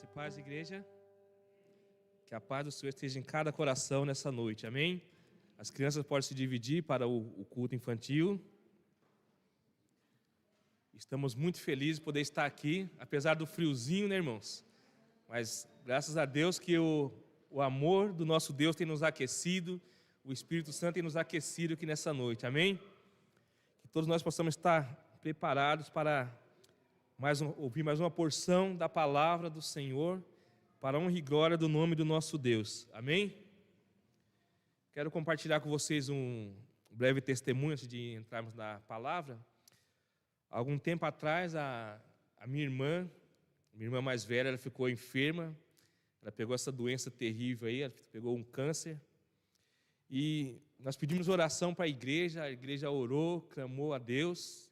Graça e paz, igreja. Que a paz do Senhor esteja em cada coração nessa noite, amém? As crianças podem se dividir para o culto infantil. Estamos muito felizes de poder estar aqui, apesar do friozinho, né, irmãos? Mas graças a Deus que o amor do nosso Deus tem nos aquecido, o Espírito Santo tem nos aquecido aqui nessa noite, amém? Que todos nós possamos estar preparados para ouvir mais uma porção da palavra do Senhor, para a honra e glória do nome do nosso Deus, amém? Quero compartilhar com vocês um breve testemunho antes de entrarmos na palavra. Algum tempo atrás, a minha irmã mais velha, ela ficou enferma, ela pegou essa doença terrível aí, ela pegou um câncer, e nós pedimos oração para a igreja orou, clamou a Deus,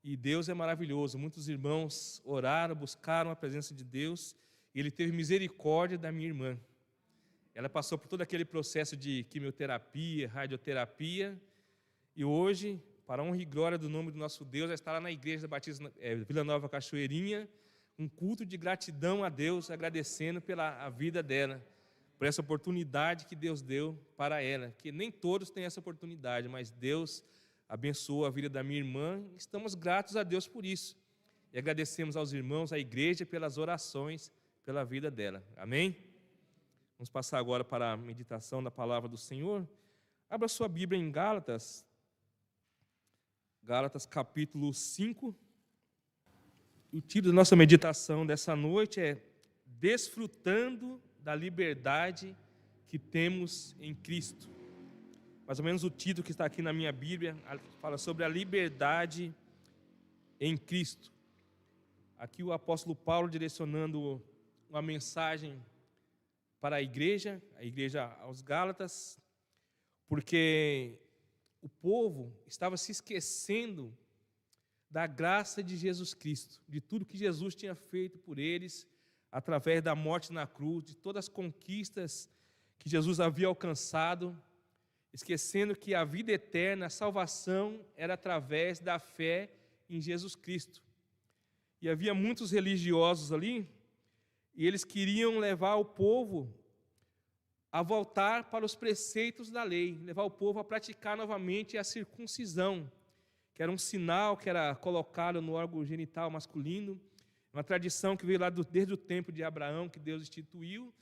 e Deus é maravilhoso. Muitos irmãos oraram, buscaram a presença de Deus, e Ele teve misericórdia da minha irmã. Ela passou por todo aquele processo de quimioterapia, radioterapia, e hoje, para a honra e glória do nome do nosso Deus, ela está lá na igreja da Batista Vila Nova Cachoeirinha, um culto de gratidão a Deus, agradecendo pela vida dela, por essa oportunidade que Deus deu para ela, que nem todos têm essa oportunidade, mas Deus abençoou a vida da minha irmã, e estamos gratos a Deus por isso, e agradecemos aos irmãos, à igreja, pelas orações, pela vida dela, amém? Vamos passar agora para a meditação da palavra do Senhor. Abra sua Bíblia em Gálatas capítulo 5, o título da nossa meditação dessa noite é Desfrutando da liberdade que temos em Cristo. Mais ou menos o título que está aqui na minha Bíblia fala sobre a liberdade em Cristo. Aqui o apóstolo Paulo direcionando uma mensagem para a igreja aos Gálatas, porque o povo estava se esquecendo da graça de Jesus Cristo, de tudo que Jesus tinha feito por eles, através da morte na cruz, de todas as conquistas que Jesus havia alcançado, esquecendo que a vida eterna, a salvação, era através da fé em Jesus Cristo. E havia muitos religiosos ali, e eles queriam levar o povo a voltar para os preceitos da lei, levar o povo a praticar novamente a circuncisão, que era um sinal que era colocado no órgão genital masculino, uma tradição que veio lá desde o tempo de Abraão, que Deus instituiu.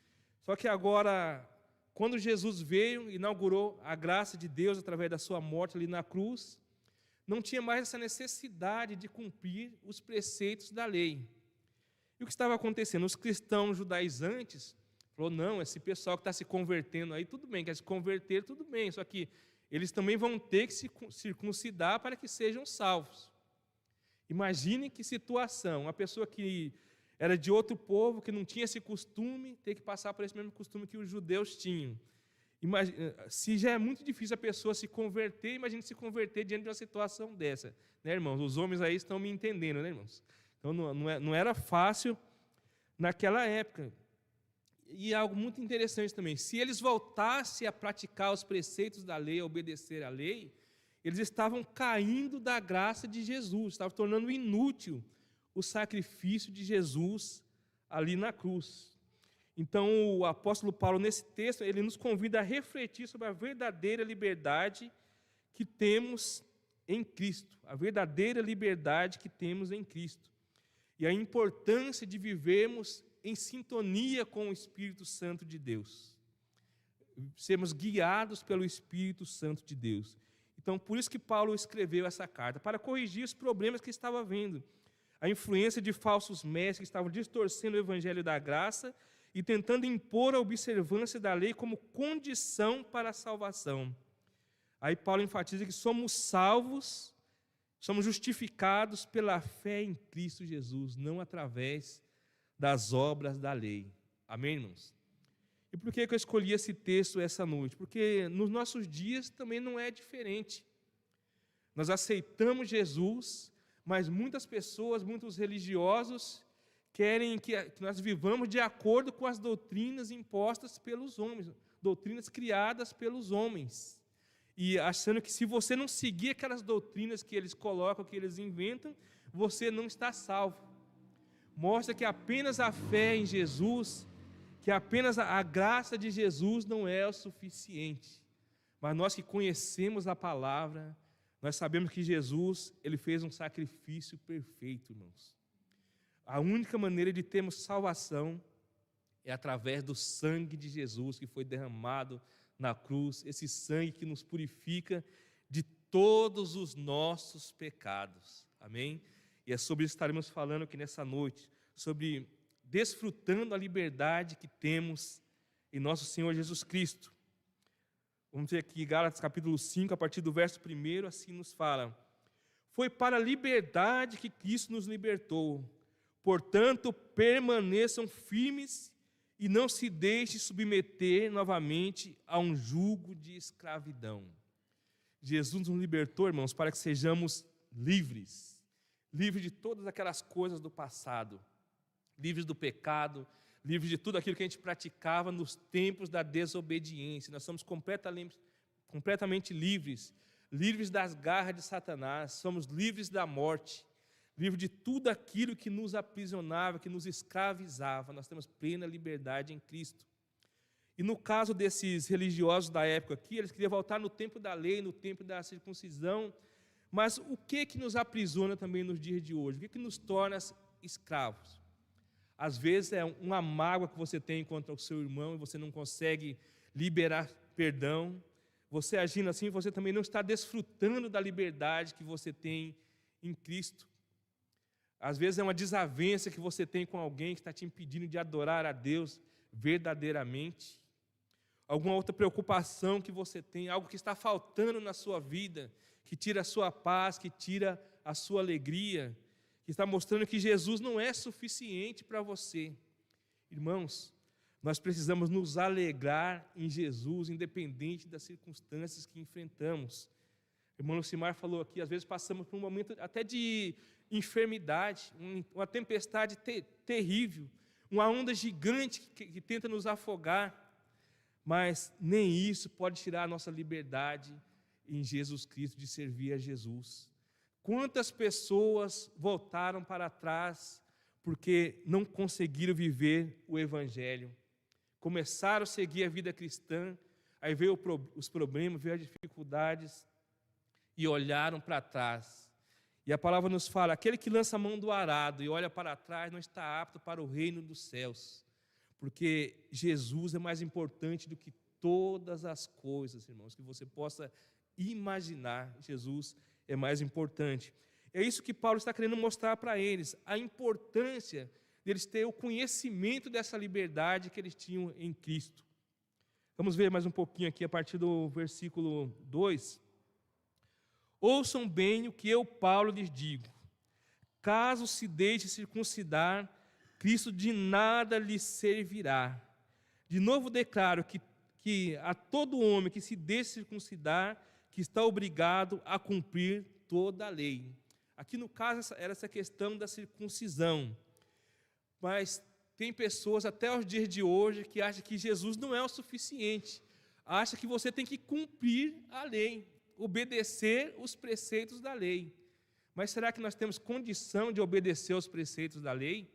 Só que agora, quando Jesus veio, inaugurou a graça de Deus através da sua morte ali na cruz, não tinha mais essa necessidade de cumprir os preceitos da lei. E o que estava acontecendo? Os cristãos judaizantes falou, não, esse pessoal que está se convertendo aí, tudo bem, quer se converter, tudo bem, só que eles também vão ter que se circuncidar para que sejam salvos. Imagine que situação, uma pessoa que era de outro povo, que não tinha esse costume, ter que passar por esse mesmo costume que os judeus tinham. Se já é muito difícil a pessoa se converter, imagine se converter diante de uma situação dessa. Né, irmãos? Os homens aí estão me entendendo, né, irmãos? Então não era fácil naquela época. E algo muito interessante também, se eles voltassem a praticar os preceitos da lei, a obedecer à lei, eles estavam caindo da graça de Jesus, estavam tornando inútil o sacrifício de Jesus ali na cruz. Então, o apóstolo Paulo, nesse texto, ele nos convida a refletir sobre a verdadeira liberdade que temos em Cristo, a verdadeira liberdade que temos em Cristo, e a importância de vivermos em sintonia com o Espírito Santo de Deus, sermos guiados pelo Espírito Santo de Deus. Então, por isso que Paulo escreveu essa carta, para corrigir os problemas que estava havendo, a influência de falsos mestres que estavam distorcendo o evangelho da graça e tentando impor a observância da lei como condição para a salvação. Aí Paulo enfatiza que somos salvos, somos justificados pela fé em Cristo Jesus, não através das obras da lei. Amém, irmãos? E por que eu escolhi esse texto essa noite? Porque nos nossos dias também não é diferente. Nós aceitamos Jesus, mas muitas pessoas, muitos religiosos, querem que nós vivamos de acordo com as doutrinas impostas pelos homens, doutrinas criadas pelos homens. E achando que se você não seguir aquelas doutrinas que eles colocam, que eles inventam, você não está salvo. mostra que apenas a fé em Jesus, que apenas a graça de Jesus não é o suficiente. Mas nós que conhecemos a palavra, nós sabemos que Jesus, ele fez um sacrifício perfeito, irmãos. A única maneira de termos salvação é através do sangue de Jesus que foi derramado na cruz, esse sangue que nos purifica de todos os nossos pecados. Amém? E é sobre isso que estaremos falando aqui nessa noite, sobre desfrutando a liberdade que temos em nosso Senhor Jesus Cristo. Vamos ver aqui Gálatas capítulo 5, a partir do verso 1, assim nos fala: foi para a liberdade que Cristo nos libertou, portanto permaneçam firmes e não se deixe submeter novamente a um jugo de escravidão. Jesus nos libertou, irmãos, para que sejamos livres de todas aquelas coisas do passado, livres do pecado, livres de tudo aquilo que a gente praticava nos tempos da desobediência. Nós somos completamente livres das garras de Satanás, somos livres da morte, livres de tudo aquilo que nos aprisionava, que nos escravizava. Nós temos plena liberdade em Cristo. E no caso desses religiosos da época aqui, eles queriam voltar no tempo da lei, no tempo da circuncisão. Mas o que nos aprisiona também nos dias de hoje? O que nos torna escravos? Às vezes é uma mágoa que você tem contra o seu irmão e você não consegue liberar perdão. Você agindo assim, você também não está desfrutando da liberdade que você tem em Cristo. Às vezes é uma desavença que você tem com alguém que está te impedindo de adorar a Deus verdadeiramente. Alguma outra preocupação que você tem, algo que está faltando na sua vida, que tira a sua paz, que tira a sua alegria, que está mostrando que Jesus não é suficiente para você. Irmãos, nós precisamos nos alegrar em Jesus, independente das circunstâncias que enfrentamos. O irmão Lucimar falou aqui, às vezes passamos por um momento até de enfermidade, uma tempestade terrível, uma onda gigante que tenta nos afogar, mas nem isso pode tirar a nossa liberdade em Jesus Cristo de servir a Jesus. Quantas pessoas voltaram para trás porque não conseguiram viver o Evangelho? Começaram a seguir a vida cristã, aí veio os problemas, veio as dificuldades e olharam para trás. E a palavra nos fala, aquele que lança a mão do arado e olha para trás não está apto para o reino dos céus. Porque Jesus é mais importante do que todas as coisas, irmãos, que você possa imaginar. Jesus é mais importante. É isso que Paulo está querendo mostrar para eles, a importância deles terem o conhecimento dessa liberdade que eles tinham em Cristo. Vamos ver mais um pouquinho aqui a partir do versículo 2. Ouçam bem o que eu, Paulo, lhes digo. Caso se deixe circuncidar, Cristo de nada lhe servirá. De novo declaro que a todo homem que se deixe circuncidar, que está obrigado a cumprir toda a lei. Aqui no caso era essa questão da circuncisão. Mas tem pessoas até os dias de hoje que acham que Jesus não é o suficiente. Acha que você tem que cumprir a lei, obedecer os preceitos da lei. Mas será que nós temos condição de obedecer os preceitos da lei?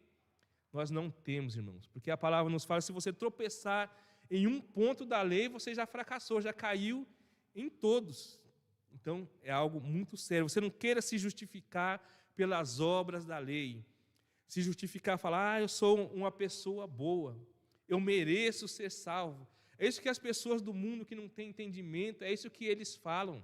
Nós não temos, irmãos, porque a palavra nos fala, se você tropeçar em um ponto da lei, você já fracassou, já caiu em todos. Então, é algo muito sério. Você não queira se justificar pelas obras da lei. Se justificar, falar, eu sou uma pessoa boa, eu mereço ser salvo. É isso que as pessoas do mundo que não têm entendimento, é isso que eles falam.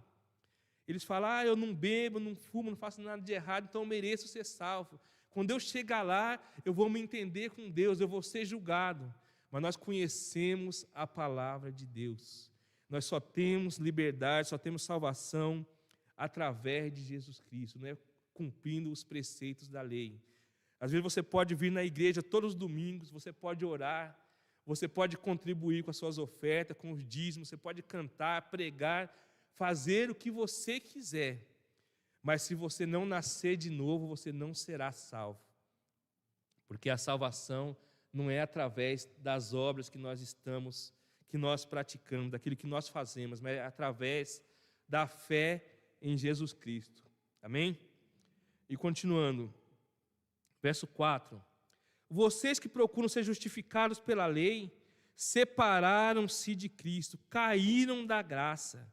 Eles falam, eu não bebo, não fumo, não faço nada de errado, então eu mereço ser salvo. Quando eu chegar lá, eu vou me entender com Deus, eu vou ser julgado. Mas nós conhecemos a palavra de Deus. Nós só temos liberdade, só temos salvação através de Jesus Cristo, não é cumprindo os preceitos da lei. Às vezes você pode vir na igreja todos os domingos, você pode orar, você pode contribuir com as suas ofertas, com os dízimos, você pode cantar, pregar, fazer o que você quiser. Mas se você não nascer de novo, você não será salvo. Porque a salvação não é através das obras que nós praticamos, daquilo que nós fazemos, mas é através da fé em Jesus Cristo. Amém? E continuando, verso 4. vocês que procuram ser justificados pela lei, separaram-se de Cristo, caíram da graça,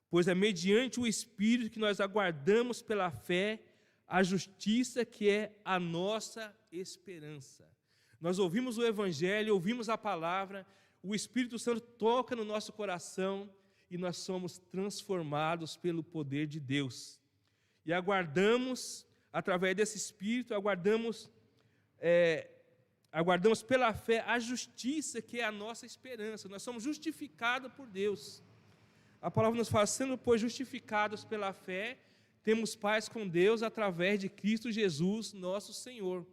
pois é mediante o Espírito que nós aguardamos pela fé a justiça que é a nossa esperança. Nós ouvimos o Evangelho, ouvimos a palavra, o Espírito Santo toca no nosso coração e nós somos transformados pelo poder de Deus. E aguardamos, através desse Espírito, aguardamos pela fé a justiça que é a nossa esperança. Nós somos justificados por Deus. A palavra nos fala, sendo, pois, justificados pela fé, temos paz com Deus através de Cristo Jesus, nosso Senhor.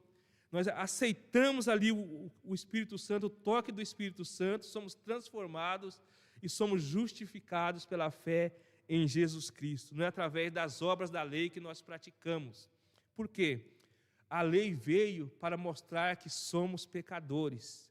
Nós aceitamos ali o Espírito Santo, o toque do Espírito Santo, somos transformados e somos justificados pela fé em Jesus Cristo. Não é através das obras da lei que nós praticamos. Por quê? A lei veio para mostrar que somos pecadores.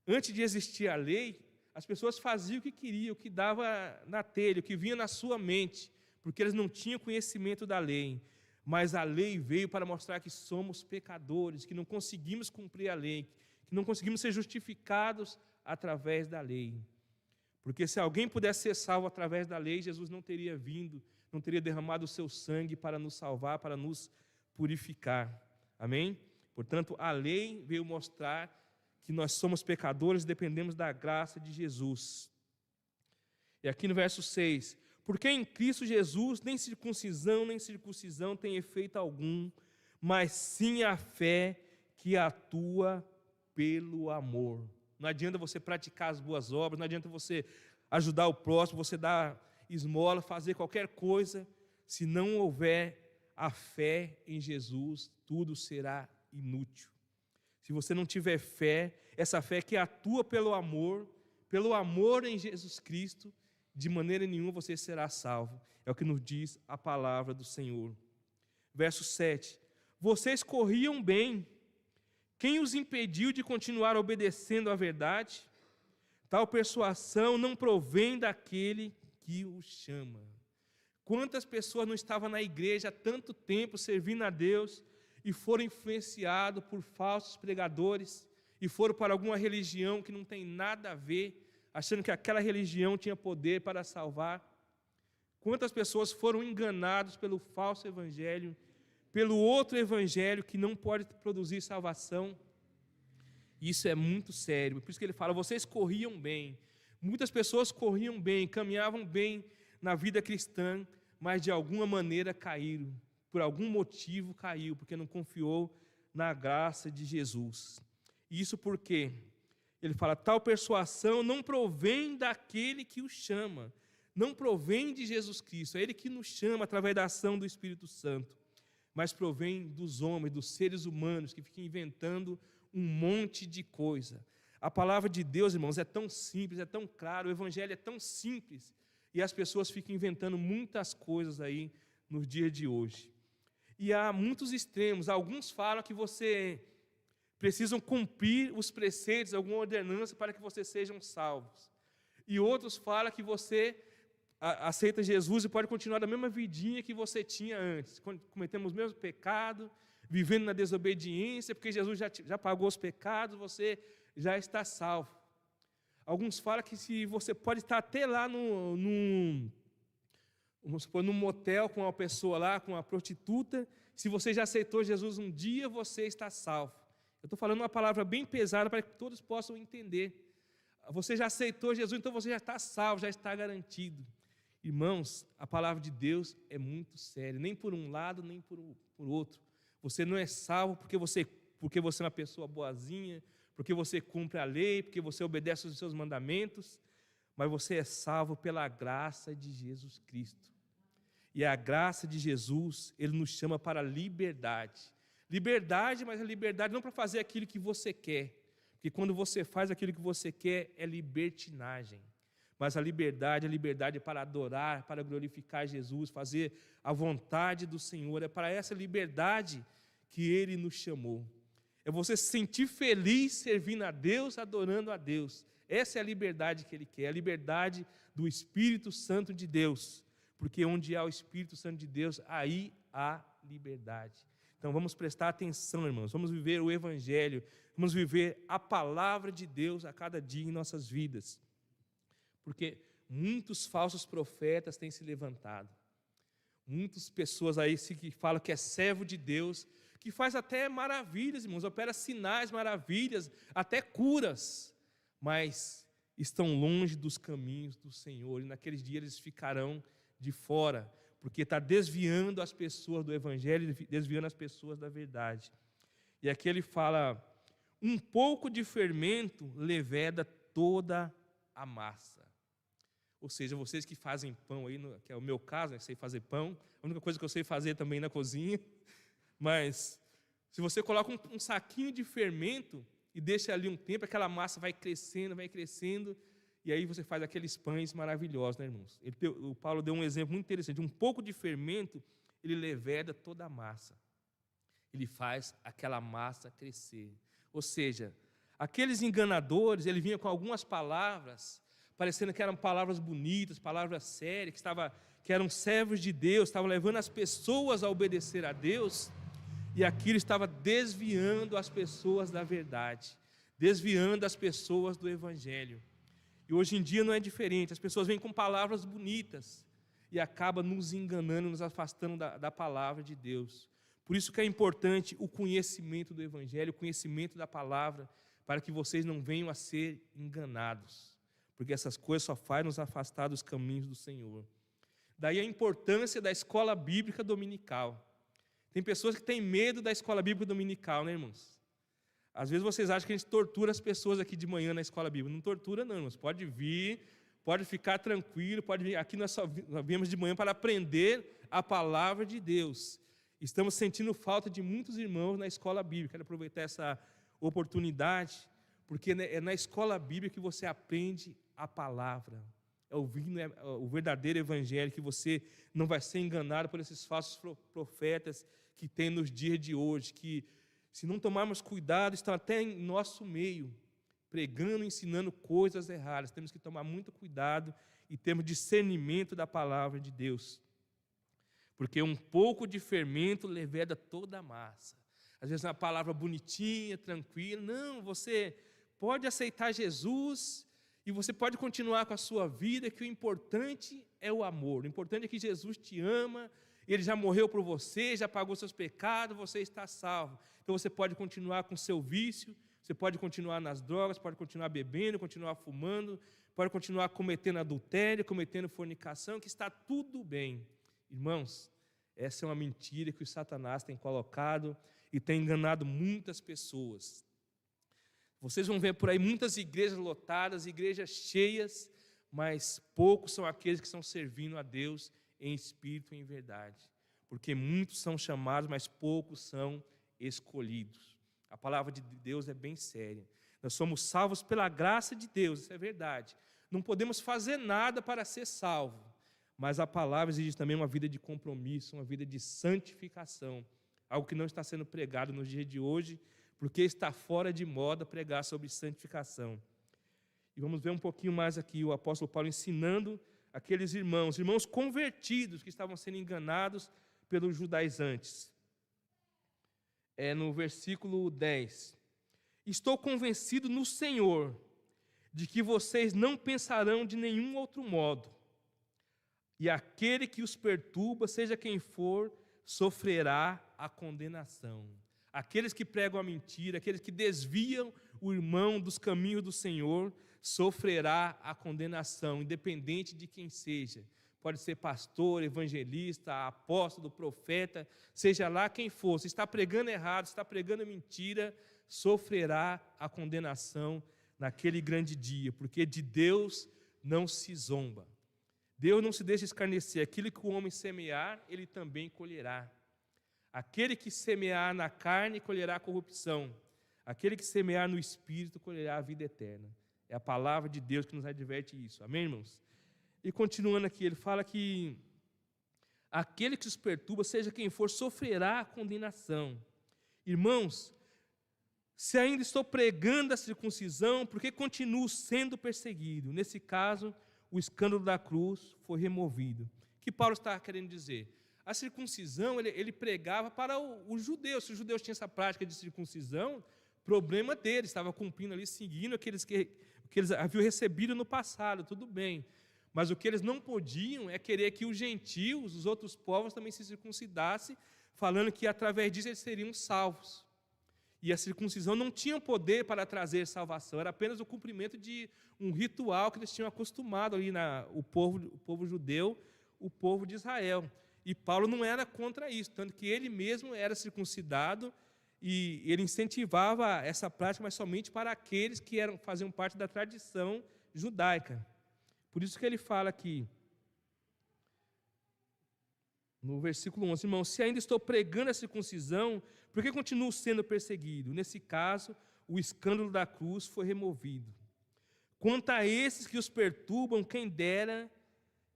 Antes de existir a lei, as pessoas faziam o que queriam, o que dava na telha, o que vinha na sua mente, porque eles não tinham conhecimento da lei. Mas a lei veio para mostrar que somos pecadores, que não conseguimos cumprir a lei, que não conseguimos ser justificados através da lei. Porque se alguém pudesse ser salvo através da lei, Jesus não teria vindo, não teria derramado o seu sangue para nos salvar, para nos purificar. Amém? Portanto, a lei veio mostrar que nós somos pecadores e dependemos da graça de Jesus. E aqui no verso 6, porque em Cristo Jesus nem circuncisão tem efeito algum, mas sim a fé que atua pelo amor. Não adianta você praticar as boas obras, não adianta você ajudar o próximo, você dar esmola, fazer qualquer coisa, se não houver a fé em Jesus, tudo será inútil. Se você não tiver fé, essa fé que atua pelo amor em Jesus Cristo, de maneira nenhuma você será salvo. É o que nos diz a palavra do Senhor. Verso 7. Vocês corriam bem. Quem os impediu de continuar obedecendo à verdade? Tal persuasão não provém daquele que os chama. Quantas pessoas não estavam na igreja há tanto tempo servindo a Deus e foram influenciados por falsos pregadores e foram para alguma religião que não tem nada a ver, achando que aquela religião tinha poder para salvar? Quantas pessoas foram enganadas pelo falso evangelho, pelo outro evangelho que não pode produzir salvação? Isso é muito sério, por isso que ele fala, vocês corriam bem. Muitas pessoas corriam bem, caminhavam bem na vida cristã, mas de alguma maneira caíram, por algum motivo caiu, porque não confiou na graça de Jesus. Isso porque ele fala, tal persuasão não provém daquele que o chama, não provém de Jesus Cristo, é Ele que nos chama através da ação do Espírito Santo, mas provém dos homens, dos seres humanos, que ficam inventando um monte de coisa. A palavra de Deus, irmãos, é tão simples, é tão claro, o Evangelho é tão simples, e as pessoas ficam inventando muitas coisas aí nos dias de hoje. E há muitos extremos, alguns falam que você precisam cumprir os preceitos, alguma ordenança para que vocês sejam salvos. E outros falam que você aceita Jesus e pode continuar da mesma vidinha que você tinha antes, cometendo os mesmos pecados, vivendo na desobediência, porque Jesus já pagou os pecados, você já está salvo. Alguns falam que se você pode estar até lá num motel com uma pessoa lá, com uma prostituta, se você já aceitou Jesus um dia, você está salvo. Eu estou falando uma palavra bem pesada para que todos possam entender. Você já aceitou Jesus, então você já está salvo, já está garantido. Irmãos, a palavra de Deus é muito séria, nem por um lado, nem por outro. Você não é salvo porque você é uma pessoa boazinha, porque você cumpre a lei, porque você obedece aos seus mandamentos, mas você é salvo pela graça de Jesus Cristo. E a graça de Jesus, Ele nos chama para a liberdade. Liberdade, mas a liberdade não para fazer aquilo que você quer, porque quando você faz aquilo que você quer, é libertinagem. Mas a liberdade é para adorar, para glorificar Jesus, fazer a vontade do Senhor. É para essa liberdade que Ele nos chamou. É você se sentir feliz servindo a Deus, adorando a Deus. Essa é a liberdade que Ele quer, a liberdade do Espírito Santo de Deus. Porque onde há o Espírito Santo de Deus, aí há liberdade. Então vamos prestar atenção, irmãos, vamos viver o Evangelho, vamos viver a palavra de Deus a cada dia em nossas vidas. Porque muitos falsos profetas têm se levantado. Muitas pessoas aí que falam que é servo de Deus, que faz até maravilhas, irmãos, opera sinais, maravilhas, até curas, mas estão longe dos caminhos do Senhor, e naqueles dias eles ficarão de fora, porque está desviando as pessoas do Evangelho, desviando as pessoas da verdade. E aqui ele fala, um pouco de fermento leveda toda a massa. Ou seja, vocês que fazem pão aí, que é o meu caso, né, que sei fazer pão, a única coisa que eu sei fazer também na cozinha, mas se você coloca um saquinho de fermento e deixa ali um tempo, aquela massa vai crescendo, e aí você faz aqueles pães maravilhosos, né, irmãos? O Paulo deu um exemplo muito interessante, um pouco de fermento, ele leveda toda a massa, ele faz aquela massa crescer. Ou seja, aqueles enganadores, ele vinha com algumas palavras, parecendo que eram palavras bonitas, palavras sérias, que eram servos de Deus, estavam levando as pessoas a obedecer a Deus, e aquilo estava desviando as pessoas da verdade, desviando as pessoas do Evangelho. E hoje em dia não é diferente, as pessoas vêm com palavras bonitas, e acabam nos enganando, nos afastando da palavra de Deus. Por isso que é importante o conhecimento do Evangelho, o conhecimento da palavra, para que vocês não venham a ser enganados. Porque essas coisas só fazem nos afastar dos caminhos do Senhor. Daí a importância da escola bíblica dominical. Tem pessoas que têm medo da escola bíblica dominical, né, irmãos? Às vezes vocês acham que a gente tortura as pessoas aqui de manhã na escola bíblica. Não tortura não, irmãos. Pode vir, pode ficar tranquilo, pode vir. Aqui nós viemos de manhã para aprender a palavra de Deus. Estamos sentindo falta de muitos irmãos na escola bíblica. Quero aproveitar essa oportunidade, porque é na escola bíblica que você aprende a palavra, é o verdadeiro Evangelho, que você não vai ser enganado por esses falsos profetas que tem nos dias de hoje, que se não tomarmos cuidado, estão até em nosso meio, pregando, ensinando coisas erradas. Temos que tomar muito cuidado e termos discernimento da palavra de Deus, porque um pouco de fermento leveda toda a massa. Às vezes é uma palavra bonitinha, tranquila, não, você pode aceitar Jesus e você pode continuar com a sua vida, que o importante é o amor, o importante é que Jesus te ama, Ele já morreu por você, já pagou seus pecados, você está salvo. Então você pode continuar com o seu vício, você pode continuar nas drogas, pode continuar bebendo, continuar fumando, pode continuar cometendo adultério, cometendo fornicação, que está tudo bem. Irmãos, essa é uma mentira que o Satanás tem colocado e tem enganado muitas pessoas. Vocês vão ver por aí muitas igrejas lotadas, igrejas cheias, mas poucos são aqueles que estão servindo a Deus em espírito e em verdade. Porque muitos são chamados, mas poucos são escolhidos. A palavra de Deus é bem séria. Nós somos salvos pela graça de Deus, isso é verdade. Não podemos fazer nada para ser salvo, mas a palavra exige também uma vida de compromisso, uma vida de santificação, algo que não está sendo pregado nos dias de hoje, porque está fora de moda pregar sobre santificação. E vamos ver um pouquinho mais aqui o apóstolo Paulo ensinando aqueles irmãos convertidos que estavam sendo enganados pelos judaizantes. No versículo 10. Estou convencido no Senhor de que vocês não pensarão de nenhum outro modo, e aquele que os perturba, seja quem for, sofrerá a condenação. Aqueles que pregam a mentira, aqueles que desviam o irmão dos caminhos do Senhor, sofrerá a condenação, independente de quem seja. Pode ser pastor, evangelista, apóstolo, profeta, seja lá quem for. Se está pregando errado, se está pregando mentira, sofrerá a condenação naquele grande dia, porque de Deus não se zomba. Deus não se deixa escarnecer. Aquilo que o homem semear, ele também colherá. Aquele que semear na carne, colherá a corrupção. Aquele que semear no Espírito, colherá a vida eterna. É a palavra de Deus que nos adverte isso. Amém, irmãos? E continuando aqui, ele fala que aquele que os perturba, seja quem for, sofrerá a condenação. Irmãos, se ainda estou pregando a circuncisão, por que continuo sendo perseguido? Nesse caso, o escândalo da cruz foi removido. O que Paulo está querendo dizer? a circuncisão, ele pregava para os judeus. Se os judeus tinham essa prática de circuncisão, problema deles, estava cumprindo ali, seguindo aqueles que eles haviam recebido no passado, tudo bem. Mas o que eles não podiam é querer que os gentios, os outros povos, também se circuncidassem, falando que através disso eles seriam salvos. E a circuncisão não tinha poder para trazer salvação, era apenas o cumprimento de um ritual que eles tinham acostumado ali, o povo judeu, o povo de Israel. E Paulo não era contra isso, tanto que ele mesmo era circuncidado e ele incentivava essa prática, mas somente para aqueles que faziam parte da tradição judaica. Por isso que ele fala aqui, no versículo 11, irmãos, se ainda estou pregando a circuncisão, por que continuo sendo perseguido? Nesse caso, o escândalo da cruz foi removido. Quanto a esses que os perturbam, quem dera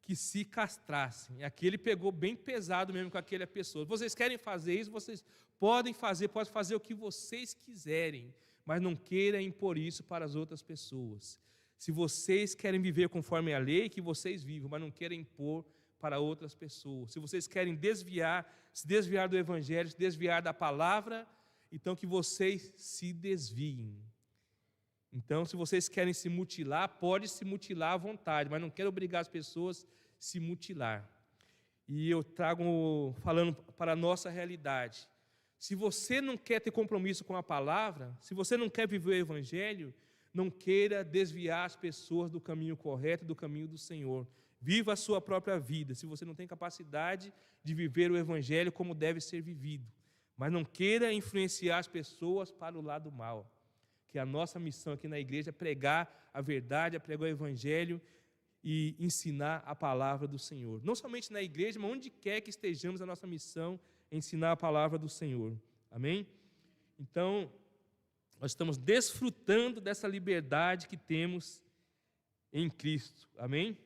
que se castrassem. E aqui ele pegou bem pesado mesmo com aquela pessoa. Vocês querem fazer isso, vocês podem fazer o que vocês quiserem, mas não queiram impor isso para as outras pessoas. Se vocês querem viver conforme a lei, que vocês vivam, mas não querem impor para outras pessoas. Se vocês querem se desviar do Evangelho, se desviar da palavra, então que vocês se desviem. Então, se vocês querem se mutilar, pode se mutilar à vontade, mas não quero obrigar as pessoas a se mutilar. E eu trago, falando para a nossa realidade, se você não quer ter compromisso com a palavra, se você não quer viver o Evangelho, não queira desviar as pessoas do caminho correto, do caminho do Senhor. Viva a sua própria vida, se você não tem capacidade de viver o Evangelho como deve ser vivido. Mas não queira influenciar as pessoas para o lado mal. Que a nossa missão aqui na igreja é pregar a verdade, é pregar o Evangelho e ensinar a palavra do Senhor. Não somente na igreja, mas onde quer que estejamos, a nossa missão é ensinar a palavra do Senhor. Amém? Então, nós estamos desfrutando dessa liberdade que temos em Cristo. Amém?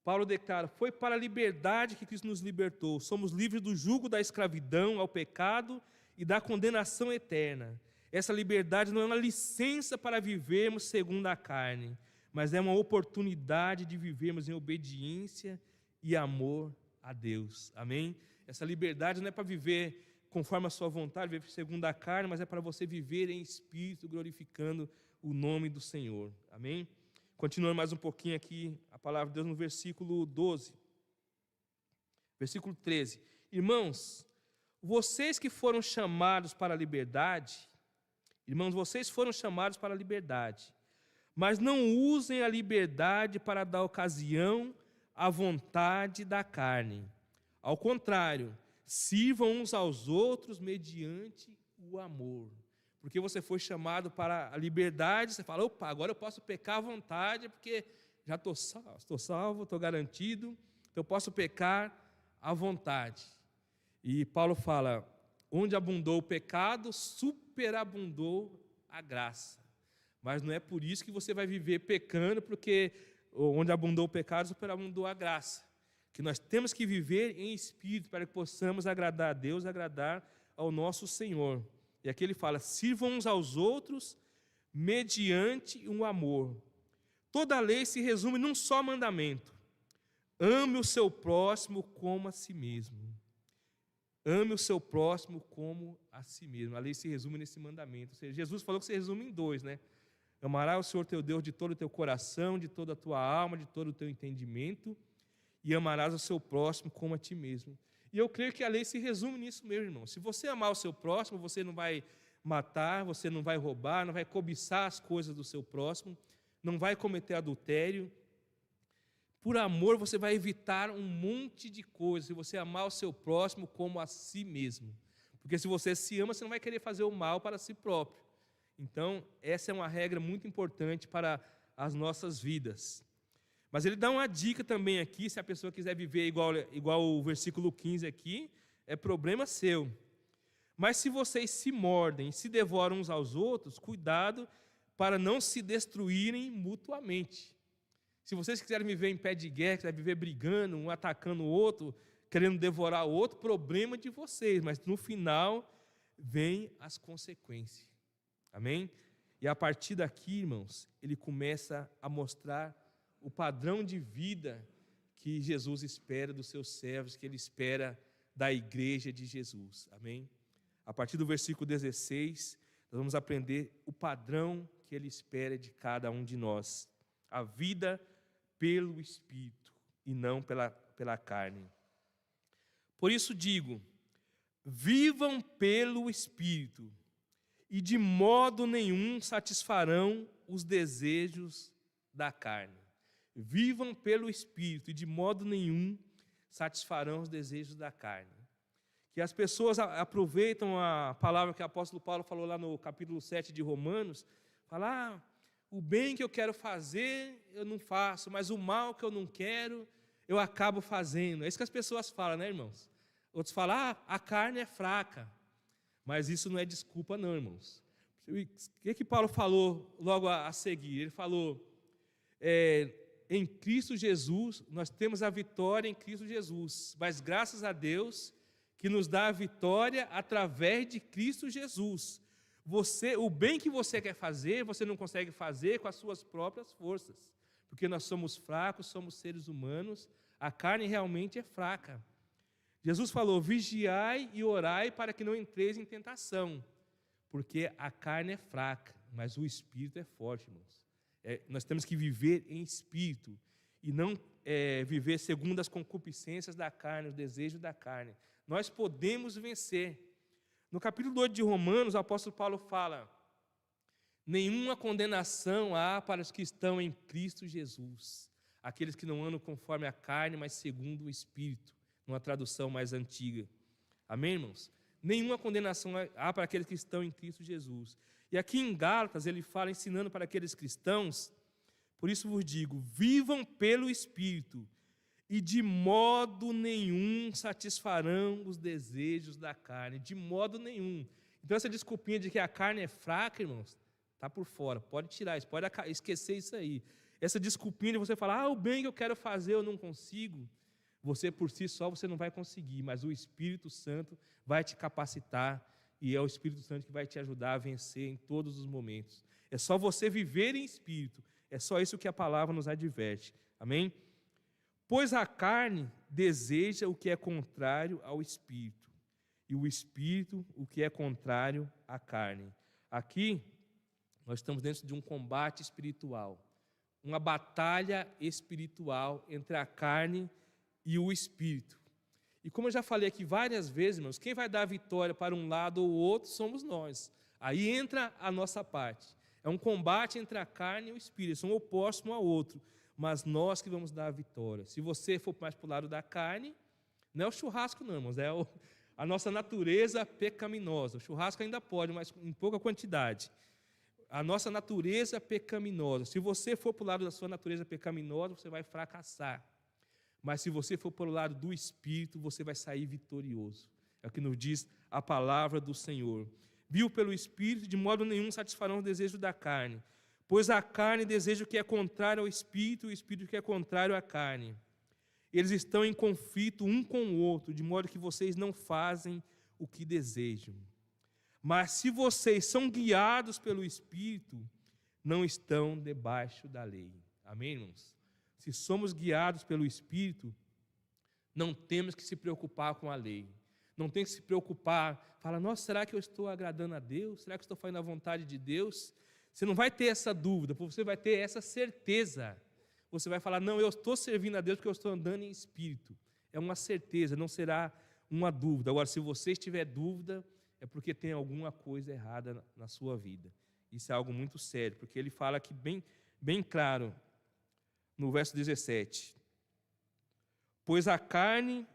Paulo declara, foi para a liberdade que Cristo nos libertou. Somos livres do jugo da escravidão ao pecado e da condenação eterna. Essa liberdade não é uma licença para vivermos segundo a carne, mas é uma oportunidade de vivermos em obediência e amor a Deus. Amém? Essa liberdade não é para viver conforme a sua vontade, viver segundo a carne, mas é para você viver em espírito, glorificando o nome do Senhor. Amém? Continuando mais um pouquinho aqui, a palavra de Deus no versículo 12. Versículo 13. Irmãos, vocês que foram chamados para a liberdade, mas não usem a liberdade para dar ocasião à vontade da carne. Ao contrário, sirvam uns aos outros mediante o amor. Porque você foi chamado para a liberdade, você fala, opa, agora eu posso pecar à vontade, porque já estou salvo, estou garantido, então eu posso pecar à vontade. E Paulo fala, onde abundou o pecado, superabundou a graça. Mas não é por isso que você vai viver pecando, porque onde abundou o pecado, superabundou a graça. Que nós temos que viver em espírito para que possamos agradar a Deus, agradar ao nosso Senhor. E aqui ele fala, sirvam uns aos outros mediante um amor. Toda a lei se resume num só mandamento. Ame o seu próximo como a si mesmo. Ame o seu próximo como a si mesmo. A lei se resume nesse mandamento. Ou seja, Jesus falou que se resume em dois, né? Amarás o Senhor teu Deus de todo o teu coração, de toda a tua alma, de todo o teu entendimento, e amarás o seu próximo como a ti mesmo. E eu creio que a lei se resume nisso mesmo, irmão. Se você amar o seu próximo, você não vai matar, você não vai roubar, não vai cobiçar as coisas do seu próximo, não vai cometer adultério. Por amor, você vai evitar um monte de coisas, se você amar o seu próximo como a si mesmo. Porque se você se ama, você não vai querer fazer o mal para si próprio. Então, essa é uma regra muito importante para as nossas vidas. Mas ele dá uma dica também aqui, se a pessoa quiser viver igual o versículo 15 aqui, é problema seu. Mas se vocês se mordem, se devoram uns aos outros, cuidado para não se destruírem mutuamente. Se vocês quiserem viver em pé de guerra, quiserem viver brigando, um atacando o outro, querendo devorar o outro, problema de vocês, mas no final vem as consequências. Amém? E a partir daqui, irmãos, ele começa a mostrar o padrão de vida que Jesus espera dos seus servos, que Ele espera da igreja de Jesus. Amém? A partir do versículo 16, nós vamos aprender o padrão que Ele espera de cada um de nós. A vida pelo Espírito e não pela carne. Por isso digo, vivam pelo Espírito, e de modo nenhum satisfarão os desejos da carne. Vivam pelo Espírito, e de modo nenhum satisfarão os desejos da carne. Que as pessoas aproveitam a palavra que o apóstolo Paulo falou lá no capítulo 7 de Romanos, falar, o bem que eu quero fazer, eu não faço, mas o mal que eu não quero, eu acabo fazendo. É isso que as pessoas falam, né, irmãos? Outros falam, a carne é fraca. Mas isso não é desculpa, não, irmãos. O que Paulo falou logo a seguir? Ele falou, em Cristo Jesus, nós temos a vitória em Cristo Jesus, mas graças a Deus que nos dá a vitória através de Cristo Jesus. O bem que você quer fazer, você não consegue fazer com as suas próprias forças, porque nós somos fracos, somos seres humanos, a carne realmente é fraca. Jesus falou, vigiai e orai para que não entreis em tentação, porque a carne é fraca, mas o Espírito é forte, irmãos. Nós temos que viver em Espírito, e não viver segundo as concupiscências da carne, os desejos da carne. Nós podemos vencer. No capítulo 8 de Romanos, o apóstolo Paulo fala, nenhuma condenação há para os que estão em Cristo Jesus, aqueles que não andam conforme a carne, mas segundo o Espírito, numa tradução mais antiga. Amém, irmãos? Nenhuma condenação há para aqueles que estão em Cristo Jesus. E aqui em Gálatas, ele fala, ensinando para aqueles cristãos, por isso vos digo, vivam pelo Espírito, e de modo nenhum satisfarão os desejos da carne, de modo nenhum. Então essa desculpinha de que a carne é fraca, irmãos, está por fora, pode tirar isso, pode esquecer isso aí. Essa desculpinha de você falar, o bem que eu quero fazer eu não consigo, você por si só você não vai conseguir, mas o Espírito Santo vai te capacitar, e é o Espírito Santo que vai te ajudar a vencer em todos os momentos. É só você viver em Espírito, é só isso que a palavra nos adverte. Amém? Pois a carne deseja o que é contrário ao Espírito, e o Espírito o que é contrário à carne. Aqui, nós estamos dentro de um combate espiritual, uma batalha espiritual entre a carne e o Espírito. E como eu já falei aqui várias vezes, irmãos, quem vai dar a vitória para um lado ou outro somos nós. Aí entra a nossa parte. É um combate entre a carne e o Espírito, são opostos um ao outro, mas nós que vamos dar a vitória. Se você for mais para o lado da carne, não é o churrasco não, irmãos, é a nossa natureza pecaminosa. O churrasco ainda pode, mas em pouca quantidade. A nossa natureza pecaminosa. Se você for para o lado da sua natureza pecaminosa, você vai fracassar. Mas se você for para o lado do Espírito, você vai sair vitorioso. É o que nos diz a palavra do Senhor. Viu pelo Espírito, de modo nenhum satisfarão os desejos da carne. Pois a carne deseja o que é contrário ao Espírito, e o Espírito o que é contrário à carne. Eles estão em conflito um com o outro, de modo que vocês não fazem o que desejam. Mas se vocês são guiados pelo Espírito, não estão debaixo da lei. Amém, irmãos? Se somos guiados pelo Espírito, não temos que se preocupar com a lei. Não tem que se preocupar, fala, nossa, será que eu estou agradando a Deus? Será que eu estou fazendo a vontade de Deus? Você não vai ter essa dúvida, você vai ter essa certeza. Você vai falar, não, eu estou servindo a Deus porque eu estou andando em Espírito. É uma certeza, não será uma dúvida. Agora, se você tiver dúvida, é porque tem alguma coisa errada na sua vida. Isso é algo muito sério, porque ele fala aqui bem claro, no verso 17. Pois a carne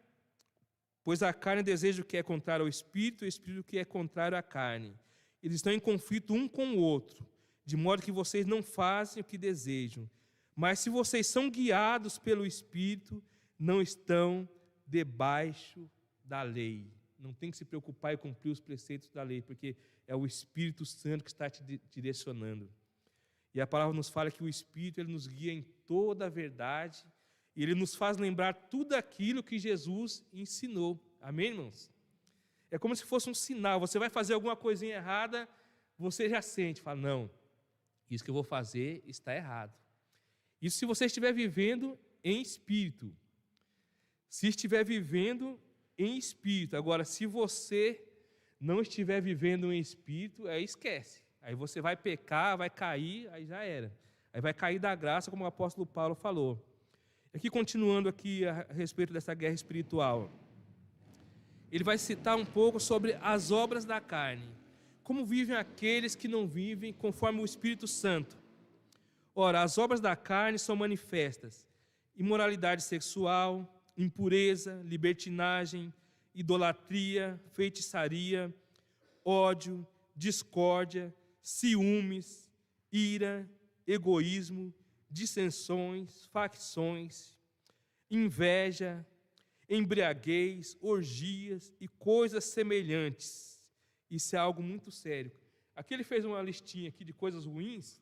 deseja o que é contrário ao Espírito, e o Espírito o que é contrário à carne. Eles estão em conflito um com o outro, de modo que vocês não fazem o que desejam. Mas se vocês são guiados pelo Espírito, não estão debaixo da lei. Não tem que se preocupar em cumprir os preceitos da lei, porque é o Espírito Santo que está te direcionando. E a palavra nos fala que o Espírito ele nos guia em toda a verdade, e ele nos faz lembrar tudo aquilo que Jesus ensinou. Amém, irmãos? É como se fosse um sinal. Você vai fazer alguma coisinha errada, você já sente, fala, não, isso que eu vou fazer está errado. Isso se você estiver vivendo em Espírito. se estiver vivendo em espírito. Agora, se você não estiver vivendo em espírito, aí esquece. Aí você vai pecar, vai cair, aí já era. Aí vai cair da graça, como o apóstolo Paulo falou. Aqui, continuando aqui a respeito dessa guerra espiritual, ele vai citar um pouco sobre as obras da carne. Como vivem aqueles que não vivem conforme o Espírito Santo. Ora, as obras da carne são manifestas: imoralidade sexual, impureza, libertinagem, idolatria, feitiçaria, ódio, discórdia, ciúmes, ira, egoísmo, dissensões, facções, inveja, embriaguez, orgias e coisas semelhantes. Isso é algo muito sério. Aqui ele fez uma listinha aqui de coisas ruins,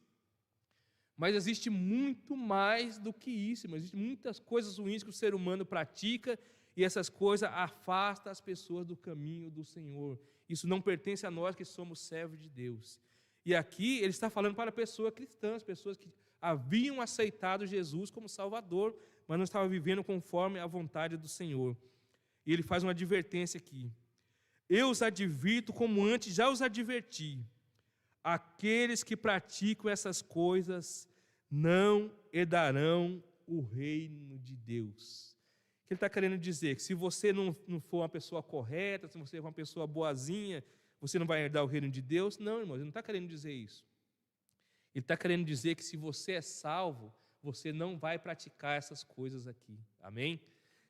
mas existe muito mais do que isso. Existem muitas coisas ruins que o ser humano pratica e essas coisas afastam as pessoas do caminho do Senhor. Isso não pertence a nós que somos servos de Deus. E aqui ele está falando para pessoas cristãs, pessoas que haviam aceitado Jesus como Salvador, mas não estavam vivendo conforme a vontade do Senhor. E ele faz uma advertência aqui. Eu os advirto como antes já os adverti. Aqueles que praticam essas coisas não herdarão o reino de Deus. O que ele está querendo dizer? Que se você não for uma pessoa correta, se você for uma pessoa boazinha, você não vai herdar o reino de Deus? Não, irmãos, ele não está querendo dizer isso. Ele está querendo dizer que se você é salvo, você não vai praticar essas coisas aqui. Amém?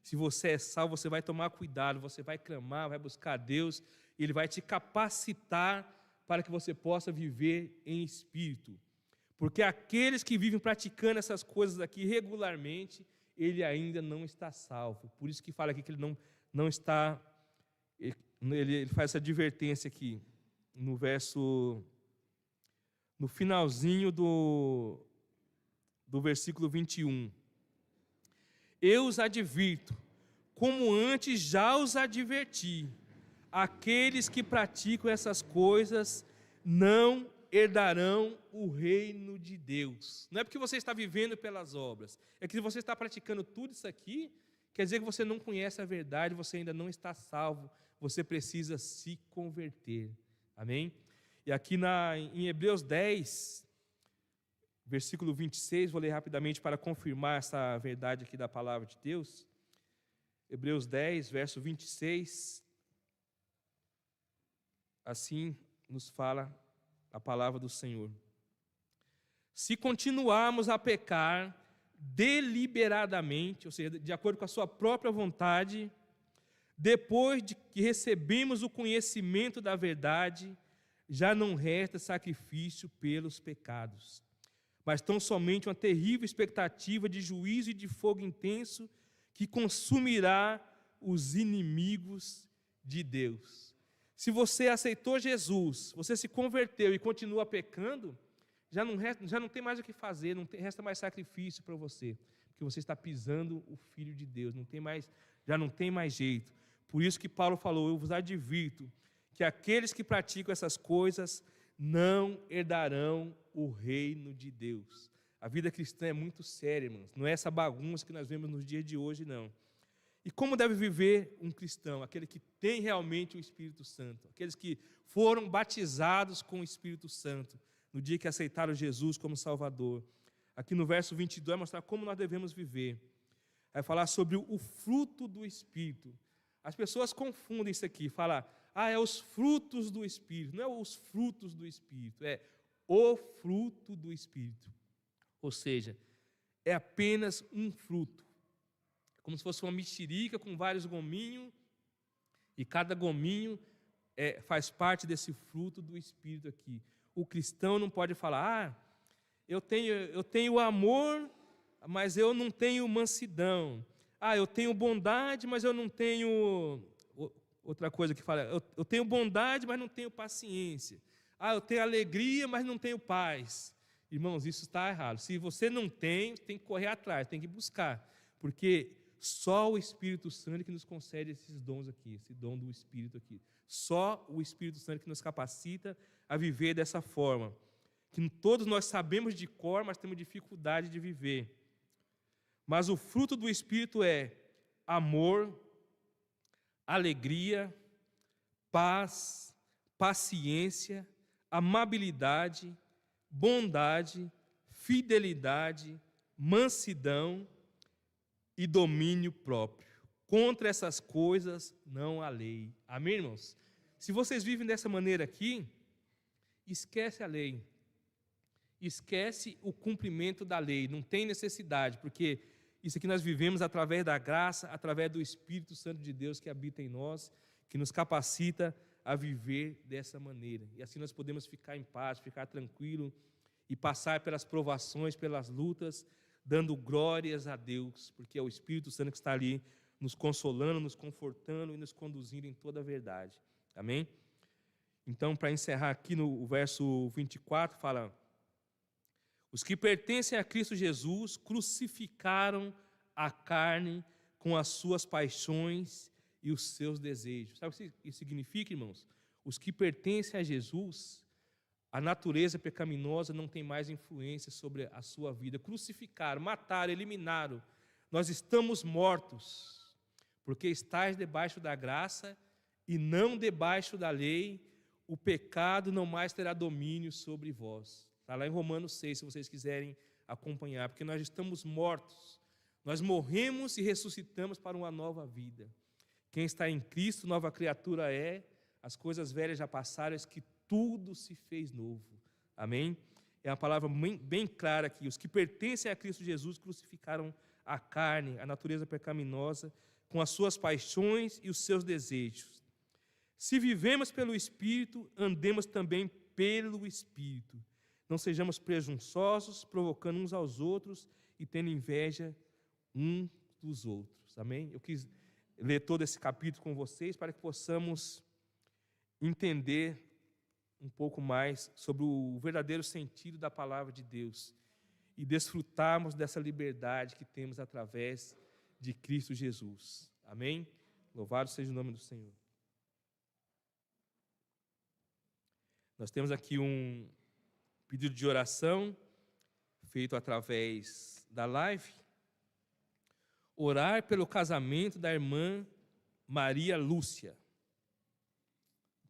Se você é salvo, você vai tomar cuidado, você vai clamar, vai buscar a Deus, e Ele vai te capacitar para que você possa viver em espírito. Porque aqueles que vivem praticando essas coisas aqui regularmente, ele ainda não está salvo. Por isso que fala aqui que ele não está... Ele faz essa advertência aqui, no finalzinho do versículo 21. Eu os advirto, como antes já os adverti, aqueles que praticam essas coisas não herdarão o reino de Deus. Não é porque você está vivendo pelas obras, é que se você está praticando tudo isso aqui, quer dizer que você não conhece a verdade, você ainda não está salvo, você precisa se converter. Amém? E aqui em Hebreus 10, versículo 26, vou ler rapidamente para confirmar essa verdade aqui da palavra de Deus. Hebreus 10, verso 26, assim nos fala a palavra do Senhor. Se continuarmos a pecar deliberadamente, ou seja, de acordo com a sua própria vontade, depois de que recebemos o conhecimento da verdade, já não resta sacrifício pelos pecados, mas tão somente uma terrível expectativa de juízo e de fogo intenso que consumirá os inimigos de Deus. Se você aceitou Jesus, você se converteu e continua pecando, já não tem mais o que fazer, resta mais sacrifício para você, porque você está pisando o Filho de Deus, já não tem mais jeito. Por isso que Paulo falou, eu vos advirto, que aqueles que praticam essas coisas não herdarão o reino de Deus. A vida cristã é muito séria, irmãos, não é essa bagunça que nós vemos nos dias de hoje, não. E como deve viver um cristão? Aquele que tem realmente o Espírito Santo, aqueles que foram batizados com o Espírito Santo, no dia que aceitaram Jesus como Salvador. Aqui no verso 22 vai mostrar como nós devemos viver. Vai falar sobre o fruto do Espírito. As pessoas confundem isso aqui, falam, é os frutos do Espírito. Não é os frutos do Espírito, é o fruto do Espírito. Ou seja, é apenas um fruto. Como se fosse uma mexerica com vários gominhos, e cada gominho faz parte desse fruto do Espírito aqui. O cristão não pode falar, eu tenho amor, mas eu não tenho mansidão. Eu tenho bondade, mas eu não tenho... Outra coisa que fala, eu tenho bondade, mas não tenho paciência. Eu tenho alegria, mas não tenho paz. Irmãos, isso está errado. Se você não tem que correr atrás, tem que buscar. Porque só o Espírito Santo que nos concede esses dons aqui, esse dom do Espírito aqui. Só o Espírito Santo que nos capacita a viver dessa forma. Que todos nós sabemos de cor, mas temos dificuldade de viver. Mas o fruto do Espírito é amor, alegria, paz, paciência, amabilidade, bondade, fidelidade, mansidão e domínio próprio. Contra essas coisas não há lei. Amém, irmãos? Se vocês vivem dessa maneira aqui, esquece a lei. Esquece o cumprimento da lei. Não tem necessidade, porque isso aqui nós vivemos através da graça, através do Espírito Santo de Deus que habita em nós, que nos capacita a viver dessa maneira. E assim nós podemos ficar em paz, ficar tranquilo e passar pelas provações, pelas lutas, dando glórias a Deus, porque é o Espírito Santo que está ali nos consolando, nos confortando e nos conduzindo em toda a verdade. Amém? Então, para encerrar aqui no verso 24, fala: os que pertencem a Cristo Jesus crucificaram a carne com as suas paixões e os seus desejos. Sabe o que isso significa, irmãos? Os que pertencem a Jesus, a natureza pecaminosa não tem mais influência sobre a sua vida. Crucificaram, mataram, eliminaram. Nós estamos mortos, porque estáis debaixo da graça e não debaixo da lei. O pecado não mais terá domínio sobre vós. Está lá em Romanos 6, se vocês quiserem acompanhar, porque nós estamos mortos. Nós morremos e ressuscitamos para uma nova vida. Quem está em Cristo, nova criatura é, as coisas velhas já passaram, é que tudo se fez novo. Amém? É uma palavra bem clara aqui. Os que pertencem a Cristo Jesus crucificaram a carne, a natureza pecaminosa, com as suas paixões e os seus desejos. Se vivemos pelo Espírito, andemos também pelo Espírito. Não sejamos presunçosos, provocando uns aos outros e tendo inveja uns dos outros. Amém? Eu quis ler todo esse capítulo com vocês para que possamos entender um pouco mais sobre o verdadeiro sentido da palavra de Deus e desfrutarmos dessa liberdade que temos através de Cristo Jesus. Amém? Louvado seja o nome do Senhor. Nós temos aqui um pedido de oração feito através da live. Orar pelo casamento da irmã Maria Lúcia.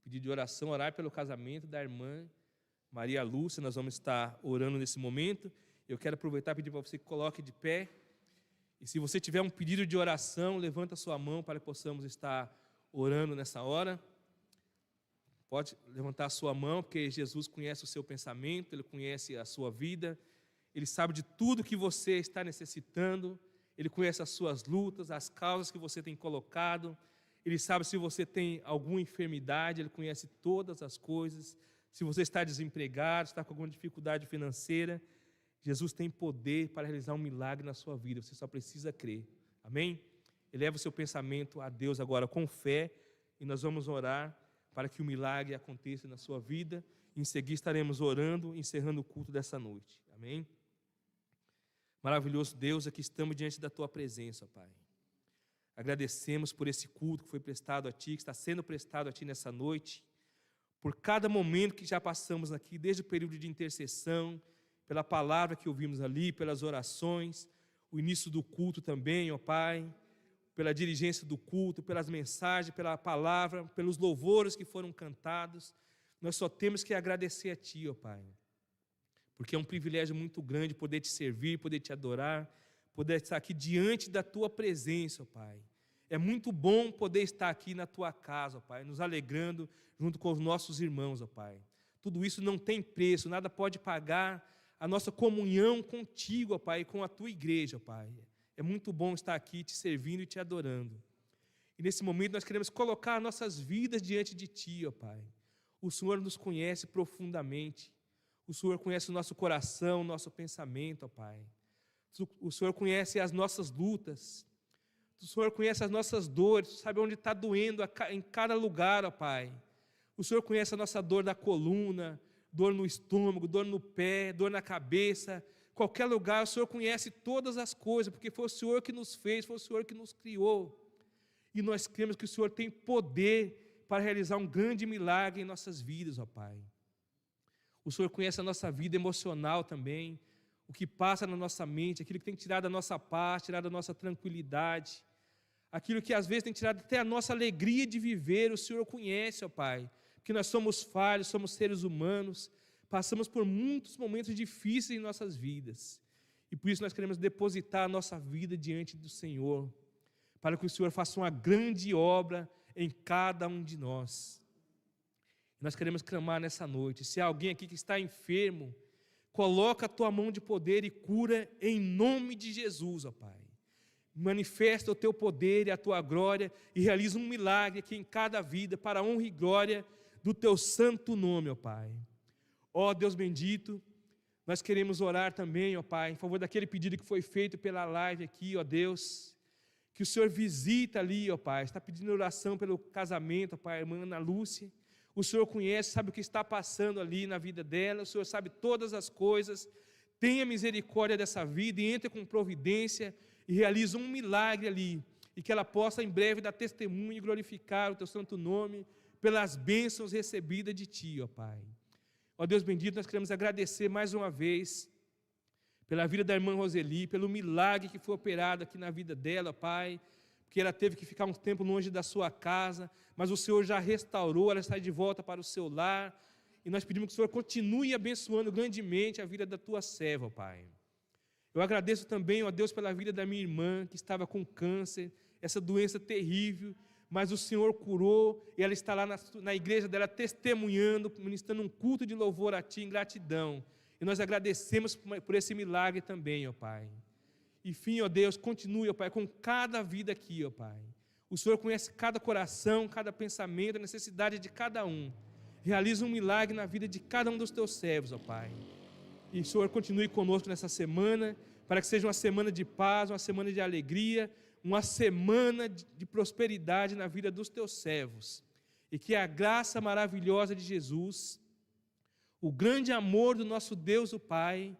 Pedido de oração, orar pelo casamento da irmã Maria Lúcia. Nós vamos estar orando nesse momento. Eu quero aproveitar e pedir para você que coloque de pé. E se você tiver um pedido de oração, levanta a sua mão para que possamos estar orando nessa hora. Pode levantar a sua mão, porque Jesus conhece o seu pensamento, Ele conhece a sua vida, Ele sabe de tudo que você está necessitando, Ele conhece as suas lutas, as causas que você tem colocado, Ele sabe se você tem alguma enfermidade, Ele conhece todas as coisas. Se você está desempregado, está com alguma dificuldade financeira, Jesus tem poder para realizar um milagre na sua vida, você só precisa crer. Amém? Eleva o seu pensamento a Deus agora com fé e nós vamos orar para que o milagre aconteça na sua vida. Em seguida estaremos orando, encerrando o culto dessa noite. Amém? Maravilhoso Deus, aqui estamos diante da Tua presença, Pai. Agradecemos por esse culto que foi prestado a Ti, que está sendo prestado a Ti nessa noite, por cada momento que já passamos aqui, desde o período de intercessão, pela palavra que ouvimos ali, pelas orações, o início do culto também, ó Pai, pela dirigência do culto, pelas mensagens, pela palavra, pelos louvores que foram cantados. Nós só temos que agradecer a Ti, ó Pai, porque é um privilégio muito grande poder Te servir, poder Te adorar, poder estar aqui diante da Tua presença, ó Pai. É muito bom poder estar aqui na Tua casa, ó Pai, nos alegrando junto com os nossos irmãos, ó Pai. Tudo isso não tem preço, nada pode pagar a nossa comunhão contigo, ó Pai, e com a Tua igreja, ó Pai. É muito bom estar aqui te servindo e te adorando. E nesse momento nós queremos colocar nossas vidas diante de Ti, ó Pai. O Senhor nos conhece profundamente. O Senhor conhece o nosso coração, o nosso pensamento, ó Pai. O Senhor conhece as nossas lutas. O Senhor conhece as nossas dores, sabe onde está doendo em cada lugar, ó Pai. O Senhor conhece a nossa dor da coluna, dor no estômago, dor no pé, dor na cabeça. Qualquer lugar, o Senhor conhece todas as coisas, porque foi o Senhor que nos fez, foi o Senhor que nos criou. E nós cremos que o Senhor tem poder para realizar um grande milagre em nossas vidas, ó Pai. O Senhor conhece a nossa vida emocional também, o que passa na nossa mente, aquilo que tem que tirar da nossa paz, tirar da nossa tranquilidade, aquilo que às vezes tem tirado até a nossa alegria de viver, o Senhor conhece, ó Pai, porque nós somos falhos, somos seres humanos, passamos por muitos momentos difíceis em nossas vidas, e por isso nós queremos depositar a nossa vida diante do Senhor, para que o Senhor faça uma grande obra em cada um de nós. Nós queremos clamar nessa noite, se há alguém aqui que está enfermo, coloca a tua mão de poder e cura em nome de Jesus, ó Pai. Manifesta o teu poder e a tua glória e realiza um milagre aqui em cada vida, para a honra e glória do teu santo nome, ó Pai. Ó Deus bendito, nós queremos orar também, ó Pai, em favor daquele pedido que foi feito pela live aqui, ó Deus, que o Senhor visita ali, ó Pai, está pedindo oração pelo casamento, ó Pai, a irmã Ana Lúcia. O Senhor conhece, sabe o que está passando ali na vida dela, o Senhor sabe todas as coisas. Tenha misericórdia dessa vida e entre com providência e realiza um milagre ali, e que ela possa em breve dar testemunho e glorificar o teu santo nome pelas bênçãos recebidas de ti, ó Pai. Ó Deus bendito, nós queremos agradecer mais uma vez pela vida da irmã Roseli, pelo milagre que foi operado aqui na vida dela, ó Pai, porque ela teve que ficar um tempo longe da sua casa, mas o Senhor já restaurou, ela está de volta para o seu lar, e nós pedimos que o Senhor continue abençoando grandemente a vida da tua serva, ó Pai. Eu agradeço também, ó Deus, pela vida da minha irmã, que estava com câncer, essa doença terrível, mas o Senhor curou, e ela está lá na igreja dela, testemunhando, ministrando um culto de louvor a Ti, em gratidão, e nós agradecemos por esse milagre também, ó Pai. Enfim, ó Deus, continue, ó Pai, com cada vida aqui, ó Pai. O Senhor conhece cada coração, cada pensamento, a necessidade de cada um. Realiza um milagre na vida de cada um dos Teus servos, ó Pai. E o Senhor continue conosco nessa semana, para que seja uma semana de paz, uma semana de alegria, uma semana de prosperidade na vida dos Teus servos. E que a graça maravilhosa de Jesus, o grande amor do nosso Deus, o Pai,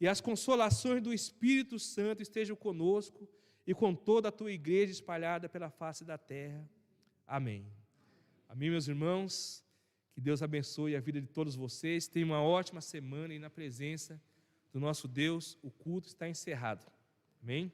e as consolações do Espírito Santo estejam conosco e com toda a Tua igreja espalhada pela face da terra. Amém. Amém, meus irmãos. Que Deus abençoe a vida de todos vocês. Tenham uma ótima semana e na presença do nosso Deus, o culto está encerrado. Amém?